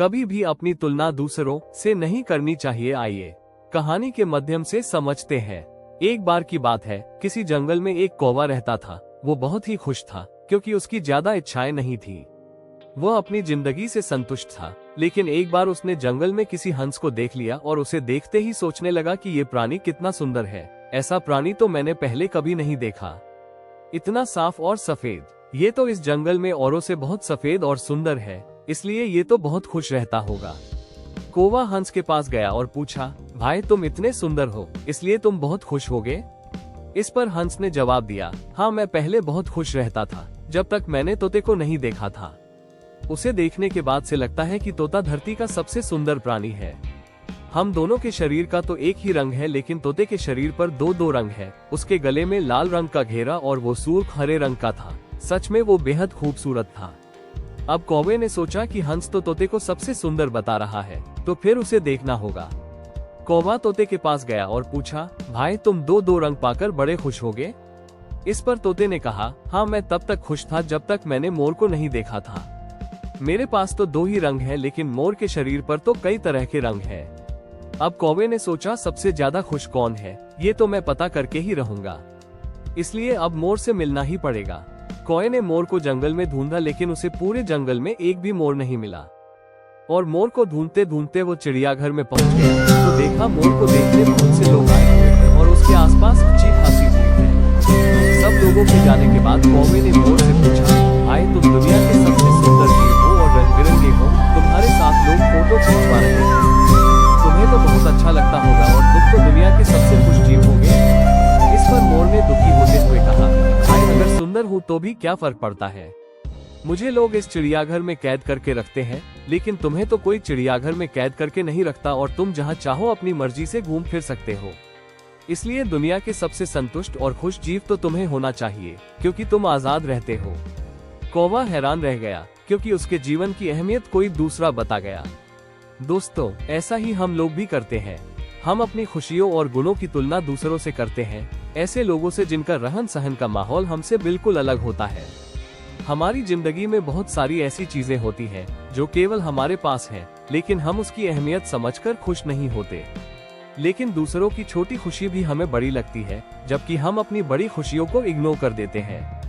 कभी भी अपनी तुलना दूसरों से नहीं करनी चाहिए। आइए कहानी के माध्यम से समझते हैं। एक बार की बात है, किसी जंगल में एक कौवा रहता था। वो बहुत ही खुश था क्योंकि उसकी ज्यादा इच्छाएं नहीं थी। वो अपनी जिंदगी से संतुष्ट था। लेकिन एक बार उसने जंगल में किसी हंस को देख लिया और उसे देखते ही सोचने लगा कि ये प्राणी कितना सुंदर है। ऐसा प्राणी तो मैंने पहले कभी नहीं देखा। इतना साफ और सफेद, ये तो इस जंगल में औरों से बहुत सफेद और सुंदर है, इसलिए ये तो बहुत खुश रहता होगा। कौवा हंस के पास गया और पूछा, भाई तुम इतने सुंदर हो, इसलिए तुम बहुत खुश होगे? इस पर हंस ने जवाब दिया, हाँ मैं पहले बहुत खुश रहता था जब तक मैंने तोते को नहीं देखा था। उसे देखने के बाद से लगता है कि तोता धरती का सबसे सुंदर प्राणी है। हम दोनों के शरीर का तो एक ही रंग है, लेकिन तोते के शरीर पर दो दो रंग है। उसके गले में लाल रंग का घेरा और वो सुर्ख हरे रंग का था। सच में वो बेहद खूबसूरत था। अब कौवे ने सोचा कि हंस तो तोते को सबसे सुंदर बता रहा है, तो फिर उसे देखना होगा। कौवा तोते के पास गया और पूछा, भाई तुम दो दो रंग पाकर बड़े खुश होगे? इस पर तोते ने कहा, हाँ मैं तब तक खुश था जब तक मैंने मोर को नहीं देखा था। मेरे पास तो दो ही रंग है, लेकिन मोर के शरीर पर तो कई तरह के रंग है। अब कौवे ने सोचा, सबसे ज्यादा खुश कौन है, ये तो मैं पता करके ही रहूंगा। इसलिए अब मोर से मिलना ही पड़ेगा। कौवे ने मोर को जंगल में ढूंढा, लेकिन उसे पूरे जंगल में एक भी मोर नहीं मिला। और मोर को ढूंढते ढूंढते वो चिड़ियाघर में पहुंच गया तो देखा मोर को देखने बहुत से लोग आए हुए हैं और उसके आसपास अच्छी खासी भीड़ है। सब लोगों के जाने के बाद कौवे ने मोर से पूछा, भाई तुम दुनिया के सबसे सुंदर जीव हो और रंग बिरंगे हो, तुम्हारे साथ लोग फोटो खिंचवा रहे हैं, तुम्हें तो बहुत अच्छा लगता होगा और तुम तो दुनिया के सबसे खुश जीव होगे। इस पर मोर ने दुखी होते हुए कहा, भाई अगर सुंदर हूँ तो भी क्या फर्क पड़ता है, मुझे लोग इस चिड़ियाघर में कैद करके रखते हैं, लेकिन तुम्हें तो कोई चिड़ियाघर में कैद करके नहीं रखता और तुम जहाँ चाहो अपनी मर्जी से घूम फिर सकते हो। इसलिए दुनिया के सबसे संतुष्ट और खुश जीव तो तुम्हें होना चाहिए, क्योंकि तुम आजाद रहते हो। कौवा हैरान रह गया क्योंकि उसके जीवन की अहमियत कोई दूसरा बता गया। दोस्तों, ऐसा ही हम लोग भी करते हैं। हम अपनी खुशियों और गुणों की तुलना दूसरों से करते हैं, ऐसे लोगों से जिनका रहन सहन का माहौल हमसे बिल्कुल अलग होता है। हमारी जिंदगी में बहुत सारी ऐसी चीजें होती हैं जो केवल हमारे पास है, लेकिन हम उसकी अहमियत समझकर खुश नहीं होते। लेकिन दूसरों की छोटी खुशी भी हमें बड़ी लगती है, जबकि हम अपनी बड़ी खुशियों को इग्नोर कर देते हैं।